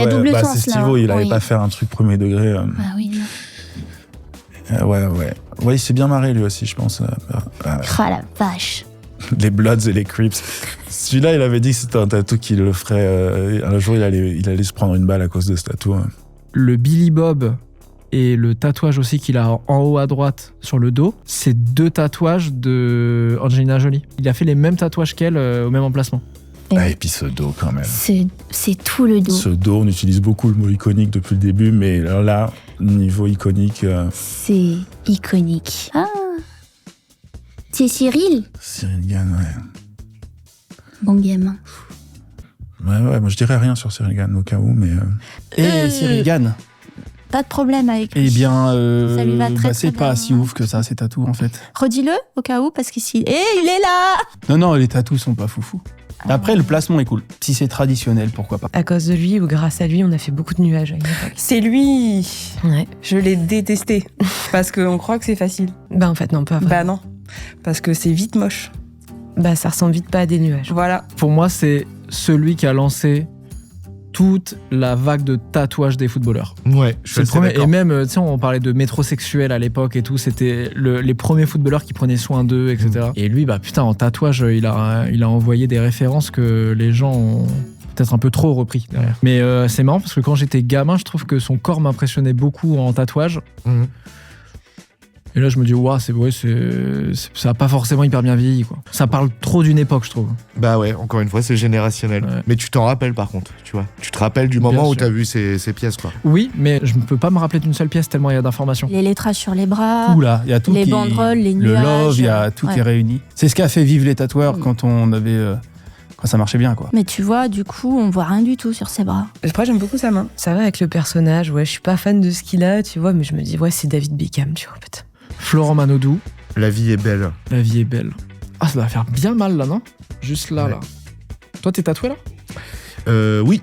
à double bah, sens, c'est là. Stivo, il allait Oui. pas faire un truc premier degré. Ah oui, non. Ouais, il s'est bien marré lui aussi, je pense. Ah la vache. Les Bloods et les Crips. Celui-là, il avait dit que c'était un tatou qu'il le ferait. Un jour, il allait se prendre une balle à cause de ce tatou. Le Billy Bob et le tatouage aussi qu'il a en haut à droite sur le dos, c'est 2 tatouages de Angelina Jolie. Il a fait les mêmes tatouages qu'elle au même emplacement. Et puis ce dos, quand même. C'est tout le dos. Ce dos, on utilise beaucoup le mot iconique depuis le début, mais là, niveau iconique. C'est iconique. Ah. C'est Cyril? Cyril Gann, ouais. Bon gamin. Ouais, moi je dirais rien sur Cyril Gann au cas où, mais. Et Cyril Gann. Pas de problème avec lui. Eh bien, Ça lui va très, c'est très pas bien. si ouf que ça, ces tatous, en fait. Redis-le, au cas où, parce qu'ici... Eh, il est là! Non, les tatous sont pas foufous. Après, le placement est cool. Si c'est traditionnel, pourquoi pas. À cause de lui ou grâce à lui, on a fait beaucoup de nuages à une époque. C'est lui. Ouais. Je l'ai détesté. Parce qu'on croit que c'est facile. Bah en fait, non, pas vrai. Bah non. Parce que c'est vite moche. Bah ça ressemble vite pas à des nuages. Voilà. Pour moi, c'est celui qui a lancé toute la vague de tatouages des footballeurs. Ouais, je suis C'est le assez premier. d'accord. Et même, tu sais, on parlait de métrosexuels à l'époque et tout. C'était les premiers footballeurs qui prenaient soin d'eux, etc. Et lui, bah putain, en tatouage, il a envoyé des références que les gens ont peut-être un peu trop repris derrière. Mais c'est marrant parce que quand j'étais gamin, je trouve que son corps m'impressionnait beaucoup en tatouage. Mhm. Et là, je me dis, waouh, ça a pas forcément hyper bien vieilli, quoi. Ça parle trop d'une époque, je trouve. Bah ouais, encore une fois, c'est générationnel. Ouais. Mais tu t'en rappelles par contre, tu vois. Tu te rappelles du Bien moment où sûr. t'as vu ces pièces, quoi. Oui, mais je ne peux pas me rappeler d'une seule pièce tellement il y a d'informations. Les lettrages sur les bras. Tout là, il y a tout les qui... banderoles, les Le nuages. love, il y a tout Ouais. est réuni. C'est ce qui a fait vivre les tatoueurs quand on avait... quand ça marchait bien, quoi. Mais tu vois, du coup, on voit rien du tout sur ses bras. Après, j'aime beaucoup sa main. Ça va avec le personnage, ouais, je suis pas fan de ce qu'il a, tu vois, mais je me dis, ouais, c'est David Beckham, tu vois, peut-être. Florent Manodou, La vie est belle. la vie est belle. Ah, ça doit faire bien mal là, non? Juste là, Ouais. là. Toi, t'es tatoué là? Oui.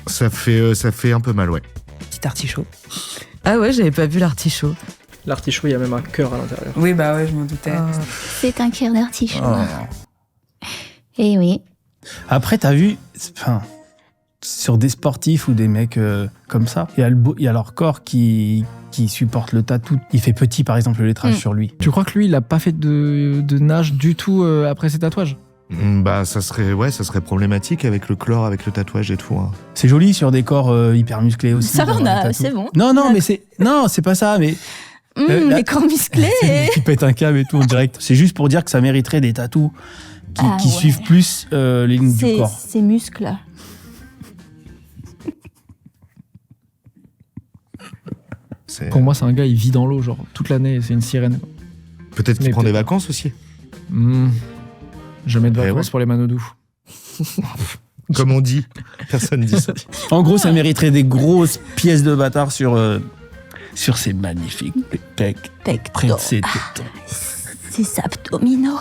Ça fait un peu mal, ouais. Petit artichaut. Ah ouais, j'avais pas vu l'artichaut. L'artichaut, il y a même un cœur à l'intérieur. Oui, bah ouais, je m'en doutais. C'est un cœur d'artichaut. Oh. Eh oui. Après, t'as vu... Enfin, sur des sportifs ou des mecs comme ça, il y a leur corps qui supporte le tatou. Il fait petit, par exemple, le lettrage sur lui. Tu crois que lui, il a pas fait de nage du tout après ses tatouages? Bah ça serait problématique avec le chlore, avec le tatouage et tout. Hein. C'est joli sur des corps hyper musclés aussi. Ça, d'avoir on a- des tatous. c'est bon. Non, mais c'est... Non, c'est pas ça, mais... Les corps musclés. Tu pètes un câble et tout en direct. C'est juste pour dire que ça mériterait des tatous qui Ouais. suivent plus les lignes du corps. Ces muscles. Pour moi, c'est un gars, il vit dans l'eau, genre, toute l'année, c'est une sirène. Peut-être qu'il Mais prend des peut-être- vacances aussi. Jamais de Eh vacances ouais. pour les Manodou. Comme on dit. Personne dit ça. En gros, ça mériterait des grosses pièces de bâtard sur ces magnifiques pecs près de ses tétons. Ces abdominaux.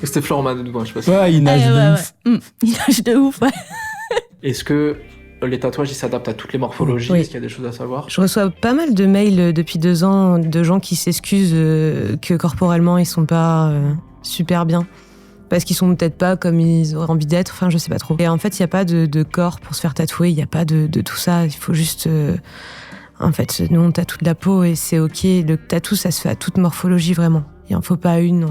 C'était Florent Manodou, hein, je sais pas si... Ouais, il nage de ouf. Il nage de ouf, ouais. Est-ce que Les tatouages, ils s'adaptent à toutes les morphologies. Oui. Est-ce qu'il y a des choses à savoir? Je reçois pas mal de mails depuis 2 ans de gens qui s'excusent que corporellement ils sont pas super bien. Parce qu'ils sont peut-être pas comme ils auraient envie d'être, enfin je sais pas trop. Et en fait, il n'y a pas de corps pour se faire tatouer, il n'y a pas de tout ça. Il faut juste. En fait, nous on tatoue de la peau et c'est ok. Le tatou, ça se fait à toute morphologie vraiment. Il n'en faut pas une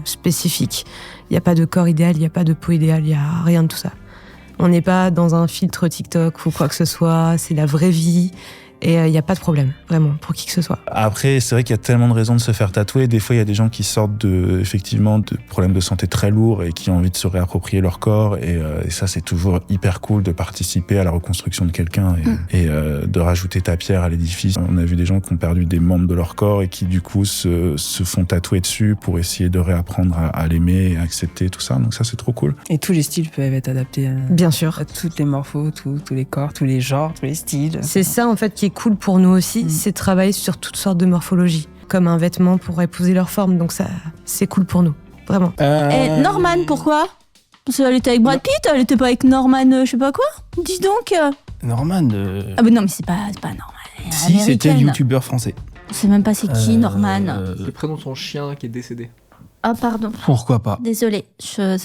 spécifique. Il n'y a pas de corps idéal, il n'y a pas de peau idéale, il n'y a rien de tout ça. On n'est pas dans un filtre TikTok ou quoi que ce soit, c'est la vraie vie. Et il n'y a pas de problème, vraiment, pour qui que ce soit. Après, c'est vrai qu'il y a tellement de raisons de se faire tatouer. Des fois, il y a des gens qui sortent effectivement, de problèmes de santé très lourds et qui ont envie de se réapproprier leur corps. Et ça, c'est toujours hyper cool de participer à la reconstruction de quelqu'un et de rajouter ta pierre à l'édifice. On a vu des gens qui ont perdu des membres de leur corps et qui, du coup, se font tatouer dessus pour essayer de réapprendre à l'aimer et à accepter tout ça. Donc ça, c'est trop cool. Et tous les styles peuvent être adaptés Bien sûr. à toutes les morphos, tous les corps, tous les genres, tous les styles. C'est ça, en fait, qui est cool pour nous aussi, c'est de travailler sur toutes sortes de morphologies, comme un vêtement pour épouser leur forme. Donc ça, c'est cool pour nous, vraiment. Et Norman, pourquoi? Parce qu'elle était avec Brad Pitt, elle était pas avec Norman, je sais pas quoi. Dis donc. Norman. Ah bah non, mais c'est pas Norman. Si, c'était le youtubeur français. Je sais même pas c'est qui Norman. Le prénom de son chien qui est décédé. Ah pardon. Pourquoi pas? Désolée, c'est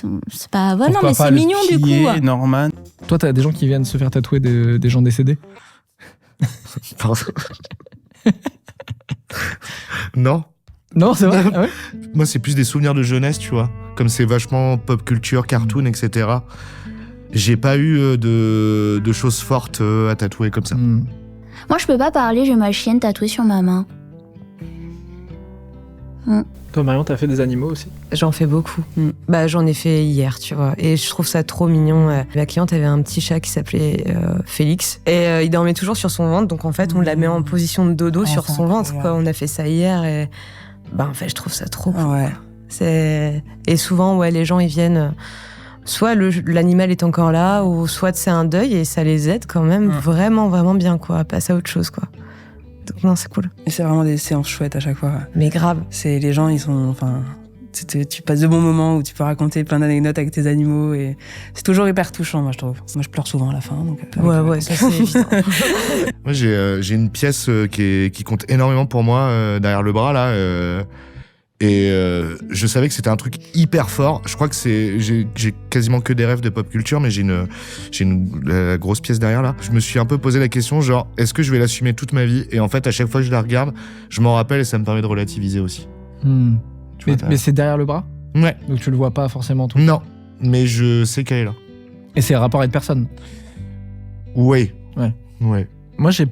pas. Ouais, non, Pourquoi mais pas c'est le mignon du coup. piller, Norman. Toi, t'as des gens qui viennent se faire tatouer des gens décédés? Pardon. Non. Non, c'est vrai. Ah ouais. Moi, c'est plus des souvenirs de jeunesse, tu vois. Comme c'est vachement pop culture, cartoon, etc. J'ai pas eu de choses fortes à tatouer comme ça. Moi, je peux pas parler, j'ai ma chienne tatouée sur ma main. Toi, Marion, t'as fait des animaux aussi? J'en fais beaucoup. Bah, j'en ai fait hier, tu vois. Et je trouve ça trop mignon. La cliente avait un petit chat qui s'appelait Félix. Et il dormait toujours sur son ventre. Donc, en fait, on la met en position de dodo sur son ventre, quoi. On a fait ça hier. Et bah, en fait, je trouve ça trop cool. Ouais. Et souvent, ouais, les gens, ils viennent. Soit l'animal est encore là, ou soit c'est un deuil. Et ça les aide quand même vraiment, vraiment bien, quoi. À passer à autre chose, quoi. Donc, non, c'est cool. Et c'est vraiment des séances chouettes à chaque fois. Mais grave. C'est les gens, ils sont, enfin, tu passes de bons moments où tu peux raconter plein d'anecdotes avec tes animaux et c'est toujours hyper touchant, moi je trouve. Moi je pleure souvent à la fin. Donc, ouais, ça c'est évident. Moi j'ai une pièce qui compte énormément pour moi derrière le bras là. Je savais que c'était un truc hyper fort. Je crois que j'ai quasiment que des rêves de pop culture, mais j'ai la grosse pièce derrière là. Je me suis un peu posé la question, genre, est-ce que je vais l'assumer toute ma vie? Et en fait, à chaque fois que je la regarde, je m'en rappelle et ça me permet de relativiser aussi. Mais c'est derrière le bras? Ouais. Donc tu le vois pas forcément tout? Non, mais je sais qu'elle est là. Et c'est rapport à une personne? Oui. Ouais. Moi, je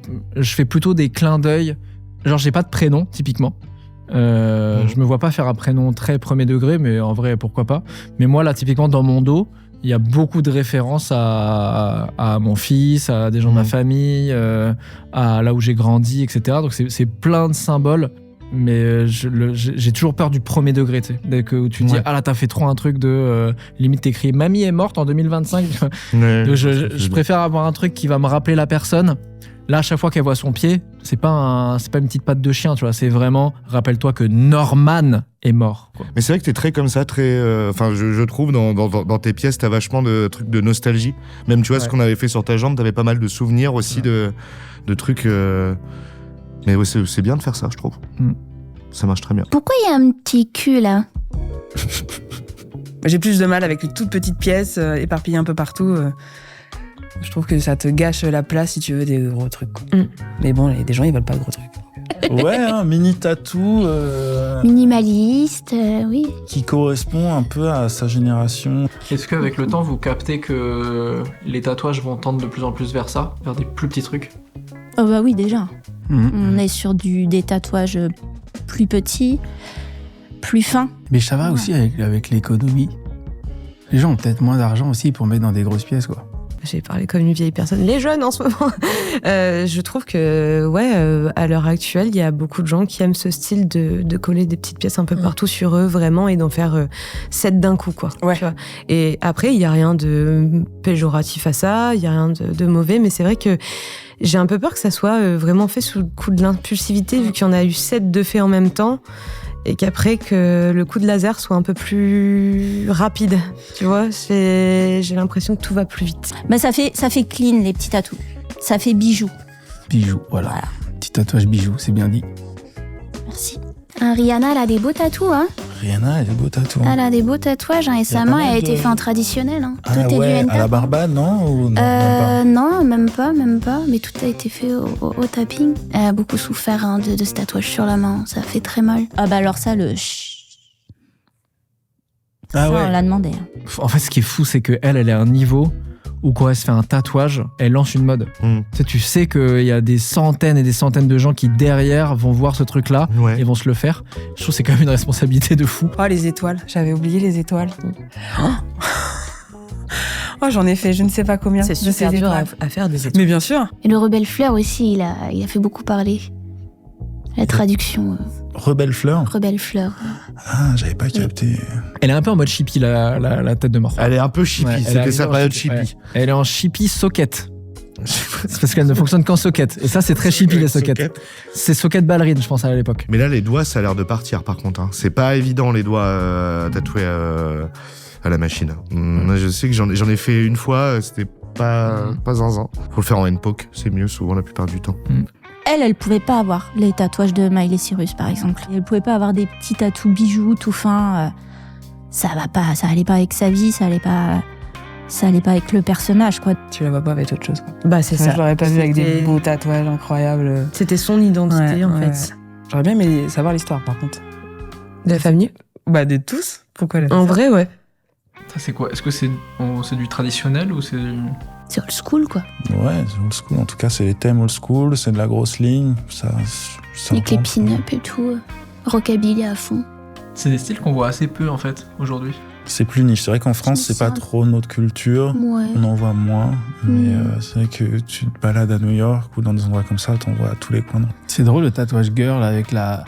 fais plutôt des clins d'œil. Genre, j'ai pas de prénom, typiquement. Je me vois pas faire un prénom très premier degré, mais en vrai, pourquoi pas. Mais moi, là, typiquement, dans mon dos, il y a beaucoup de références à mon fils, à des gens de ma famille, à là où j'ai grandi, etc. Donc, c'est plein de symboles. Mais j'ai toujours peur du premier degré, tu sais. Dès que tu dis, ah là, t'as fait trop un truc de... limite, t'écris, mamie est morte en 2025. Donc, je préfère avoir un truc qui va me rappeler la personne. Là, à chaque fois qu'elle voit son pied, c'est pas une petite patte de chien, tu vois. C'est vraiment, rappelle-toi que Norman est mort, quoi. Mais c'est vrai que t'es très comme ça, très... Enfin, je trouve, dans tes pièces, t'as vachement de trucs de nostalgie. Même, tu vois, ce qu'on avait fait sur ta jambe, t'avais pas mal de souvenirs aussi de trucs... Mais ouais, c'est bien de faire ça, je trouve. Ça marche très bien. Pourquoi il y a un petit cul, là? J'ai plus de mal avec les toutes petites pièces éparpillées un peu partout. Je trouve que ça te gâche la place si tu veux des gros trucs, quoi. Mais bon, des gens, ils veulent pas de gros trucs. Ouais, un mini tatou. Minimaliste, oui. Qui correspond un peu à sa génération. Est-ce qu'avec le temps, vous captez que les tatouages vont tendre de plus en plus vers ça, vers des plus petits trucs? Oh bah oui, déjà. On est sur des tatouages plus petits, plus fins. Mais ça va aussi avec l'économie. Les gens ont peut-être moins d'argent aussi pour mettre dans des grosses pièces, quoi. J'ai parlé comme une vieille personne. Les jeunes, en ce moment. Je trouve que, à l'heure actuelle, il y a beaucoup de gens qui aiment ce style de coller des petites pièces un peu partout sur eux, vraiment, et d'en faire 7 d'un coup, quoi. Ouais. Tu vois. Et après, il n'y a rien de péjoratif à ça, il n'y a rien de mauvais, mais c'est vrai que j'ai un peu peur que ça soit vraiment fait sous le coup de l'impulsivité, vu qu'il y en a eu 7 de faits en même temps. et qu'après que le coup de laser soit un peu plus rapide. Tu vois, j'ai l'impression que tout va plus vite. Bah, ça fait clean, les petits tatous. Ça fait bijoux. Bijoux, voilà. Petit tatouage bijoux, c'est bien dit. Merci. Rihanna, elle a des beaux tatous, hein. Rihanna, elle a des beaux tatous. Elle a des beaux tatouages, hein, et sa main, elle a été faite en traditionnel. Hein. Ah Tout est ouais, du à la Barbade, non, ou non, non, même pas. Mais tout a été fait au tapping. Elle a beaucoup souffert hein, de ce tatouage sur la main. Ça fait très mal. Ah bah alors ça, Ah ça, ouais. on l'a demandé. Hein. En fait, ce qui est fou, c'est qu'elle est à un niveau où quand elle se fait un tatouage, elle lance une mode. Tu sais qu'il y a des centaines et des centaines de gens qui, derrière, vont voir ce truc-là et vont se le faire. Je trouve que c'est quand même une responsabilité de fou. Oh, les étoiles. J'avais oublié les étoiles. Oh, j'en ai fait je ne sais pas combien. C'est de ces super dur étoiles. à faire des étoiles. Mais bien sûr. Et le Rebelle Fleur aussi, il a fait beaucoup parler. La traduction. Rebelle Fleur. Rebelle Fleur. Ah, j'avais pas capté. Elle est un peu en mode chippie, la tête de mort. Elle est un peu chippie, c'était sa période chippie. Ouais. Elle est en chippie socket. C'est parce qu'elle ne fonctionne qu'en socket. Et ça, c'est très chippie, les sockets. C'est socket ballerine, je pense, à l'époque. Mais là, les doigts, ça a l'air de partir, par contre. Hein. C'est pas évident, les doigts tatoués à la machine. Moi, je sais que j'en ai fait une fois, c'était pas zinzin. Faut le faire en handpoke, c'est mieux souvent la plupart du temps. Elle pouvait pas avoir les tatouages de Miley Cyrus, par exemple. Elle pouvait pas avoir des petits tatous bijoux tout fins. Ça allait pas avec sa vie, ça allait pas avec le personnage, quoi. Tu la vois pas avec autre chose, quoi. Bah, c'est ça. Je l'aurais pas vu avec des beaux tatouages incroyables. C'était son identité, en fait. J'aurais bien aimé savoir l'histoire, par contre. De la famille? Bah, de tous. Pourquoi elle a fait En ça vrai, ouais. Ça, c'est quoi? Est-ce que c'est du traditionnel ou c'est... C'est old school, quoi. Ouais, c'est old school. En tout cas, c'est les thèmes old school, c'est de la grosse ligne. Ça Avec les pin-up et tout. Rockabilly à fond. C'est des styles qu'on voit assez peu, en fait, aujourd'hui. C'est plus niche. C'est vrai qu'en France, c'est pas trop notre culture. Ouais. On en voit moins. Mais c'est vrai que tu te balades à New York ou dans des endroits comme ça, t'en vois à tous les coins. C'est drôle le tatouage girl avec la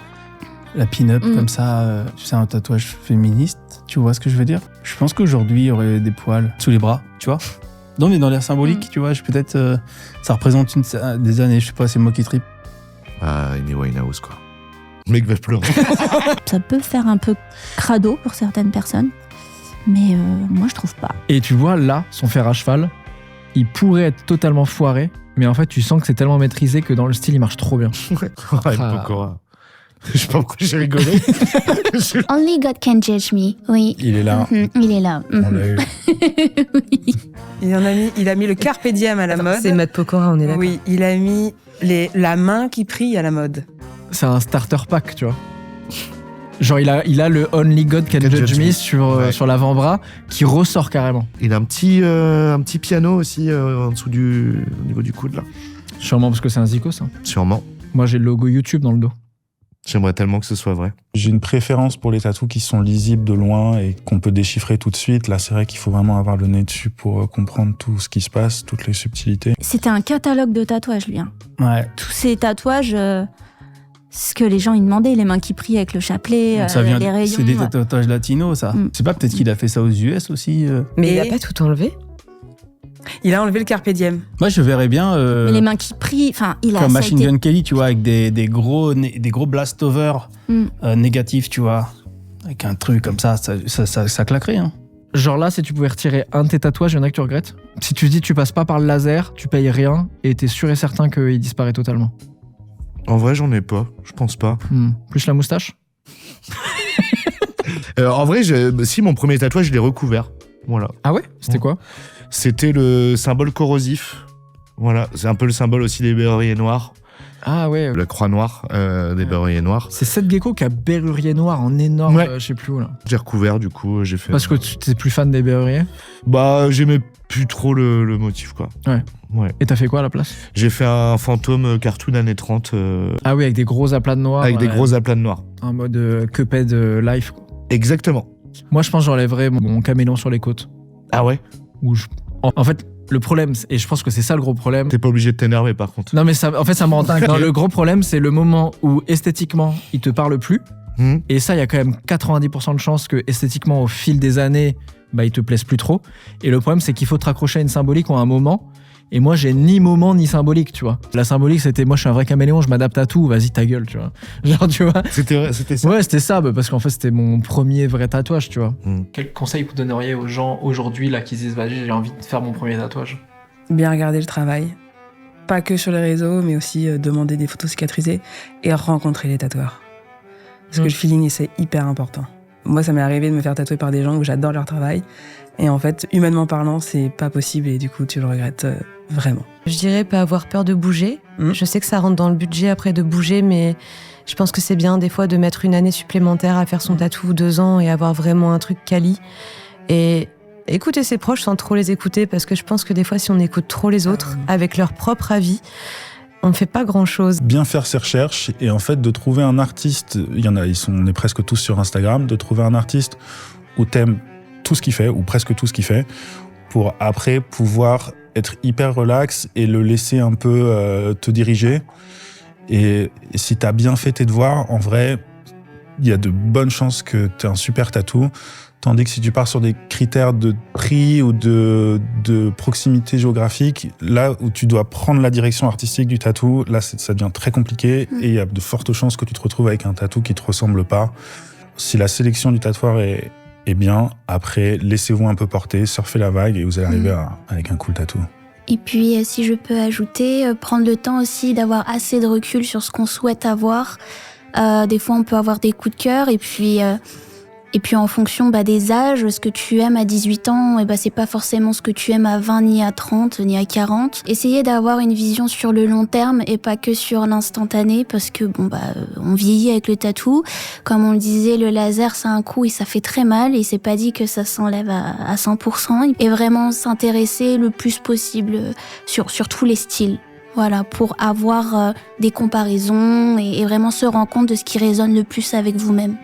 pin-up comme ça. C'est un tatouage féministe. Tu vois ce que je veux dire? Je pense qu'aujourd'hui, il y aurait des poils sous les bras, tu vois? Non, mais dans l'air symbolique, tu vois, peut-être ça représente des années, je sais pas, c'est moi qui tripe. Ah, Amy Winehouse, quoi. Le mec va pleurer. Ça peut faire un peu crado pour certaines personnes, mais moi je trouve pas. Et tu vois, là, son fer à cheval, il pourrait être totalement foiré, mais en fait, tu sens que c'est tellement maîtrisé que dans le style, il marche trop bien. Pokora. Je sais pas pourquoi j'ai rigolé. Only God can judge me. Oui. Il est là. Il est là. On l'a eu. Oui. Il a mis le carpe diem à la mode. C'est Matt Pokora, on est d'accord. Oui, il a mis la main qui prie à la mode. C'est un starter pack, tu vois. Genre, il a le Only God Can Judge Me sur l'avant-bras qui ressort carrément. Il a un petit piano aussi en dessous au niveau du coude, là. Sûrement parce que c'est un zico, ça. Sûrement. Moi, j'ai le logo YouTube dans le dos. J'aimerais tellement que ce soit vrai. J'ai une préférence pour les tatous qui sont lisibles de loin et qu'on peut déchiffrer tout de suite. Là, c'est vrai qu'il faut vraiment avoir le nez dessus pour comprendre tout ce qui se passe, toutes les subtilités. C'était un catalogue de tatouages, lui. Hein. Ouais. Tous ces tatouages, ce que les gens ils demandaient, les mains qui prient avec le chapelet, Ça vient, les rayons. c'est des tatouages latinos, ça. C'est pas peut-être qu'il a fait ça aux US aussi. Mais il a pas tout enlevé. Il a enlevé le carpe diem. Moi, je verrais bien. Mais les mains qui prient, enfin, il a. Comme ça a Machine été- Gun Kelly, tu vois, avec des gros blast-over négatifs, tu vois. Avec un truc comme ça claquerait. Hein. Genre là, si tu pouvais retirer un de tes tatouages, il y en a que tu regrettes. Si tu te dis tu passes pas par le laser, tu payes rien et t'es sûr et certain qu'il disparaît totalement. En vrai, j'en ai pas. Je pense pas. Plus la moustache. En vrai, si mon premier tatouage, je l'ai recouvert. Voilà. Ah ouais? C'était quoi? C'était le symbole corrosif. Voilà. C'est un peu le symbole aussi des berruriers noirs. Ah ouais. La croix noire des berruriers noirs. C'est Seth Gecko qui a berrurier noir en énorme, Ouais. je sais plus où là. J'ai recouvert, du coup, j'ai fait. Parce que tu t'es plus fan des berruriers? Bah, j'aimais plus trop le motif, quoi. Ouais. Et t'as fait quoi à la place? J'ai fait un fantôme cartoon années 30. Ah oui, avec des gros aplats de noir. Avec des gros aplats de noir. En mode Cuphead life, quoi. Exactement. Moi, je pense que j'enlèverais mon caméléon sur les côtes. Ah ouais? En fait, le problème, et je pense que c'est ça le gros problème. T'es pas obligé de t'énerver, par contre. Non, mais ça, en fait, ça me rend dingue. Non, le gros problème, c'est le moment où esthétiquement, il te parle plus. Et ça, il y a quand même 90% de chances que esthétiquement, au fil des années, bah, il te plaise plus trop. Et le problème, c'est qu'il faut te raccrocher à une symbolique ou à un moment. Et moi, j'ai ni moment ni symbolique, tu vois. La symbolique, c'était moi, je suis un vrai caméléon, je m'adapte à tout, vas-y, ta gueule, tu vois. Genre, tu vois. C'était ça. Ouais, c'était ça, parce qu'en fait, c'était mon premier vrai tatouage, tu vois. Quel conseil vous donneriez aux gens aujourd'hui là qui se disent vas-y, j'ai envie de faire mon premier tatouage? Bien regarder le travail. Pas que sur les réseaux, mais aussi demander des photos cicatrisées et rencontrer les tatoueurs. Parce que le feeling, c'est hyper important. Moi, ça m'est arrivé de me faire tatouer par des gens où j'adore leur travail. Et en fait, humainement parlant, c'est pas possible et du coup, tu le regrettes vraiment. Je dirais pas avoir peur de bouger. Je sais que ça rentre dans le budget après de bouger, mais je pense que c'est bien des fois de mettre une année supplémentaire à faire son tatou, 2 ans, et avoir vraiment un truc quali. Et écouter ses proches sans trop les écouter, parce que je pense que des fois, si on écoute trop les autres, avec leur propre avis, on ne fait pas grand-chose. Bien faire ses recherches et en fait de trouver un artiste, on est presque tous sur Instagram, de trouver un artiste où t'aimes tout ce qu'il fait, ou presque tout ce qu'il fait, pour après pouvoir être hyper relax et le laisser un peu te diriger. Et si t'as bien fait tes devoirs, en vrai, il y a de bonnes chances que t'aies un super tatou. Tandis que si tu pars sur des critères de prix ou de proximité géographique, là où tu dois prendre la direction artistique du tatou, là ça devient très compliqué et il y a de fortes chances que tu te retrouves avec un tatou qui te ressemble pas. Si la sélection du tatoueur est bien, après laissez-vous un peu porter, surfez la vague et vous allez arriver avec un cool tatou. Et puis, si je peux ajouter, prendre le temps aussi d'avoir assez de recul sur ce qu'on souhaite avoir. Des fois, on peut avoir des coups de cœur et puis en fonction des âges, ce que tu aimes à 18 ans, c'est pas forcément ce que tu aimes à 20, ni à 30, ni à 40. Essayez d'avoir une vision sur le long terme et pas que sur l'instantané, parce que on vieillit avec le tatou. Comme on le disait, le laser, ça a un coût et ça fait très mal, et c'est pas dit que ça s'enlève à 100%. Et vraiment s'intéresser le plus possible sur tous les styles. Voilà, pour avoir des comparaisons et vraiment se rendre compte de ce qui résonne le plus avec vous-même.